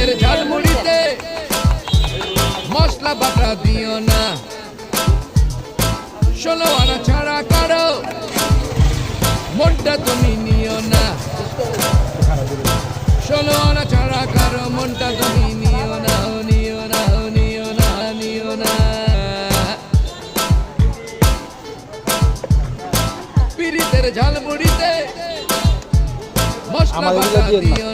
পিরিতের ঝালমুড়িতে মশলা বাটা দিও না, 16 আনা ছাড়া কারো মনটা তুমি নিও না, 16 আনা ছাড়া কারো মনটা তুমি নিও না, নিও না, নিও না, নিও না। পিরিতের ঝালমুড়িতে মশলা বাটা দিও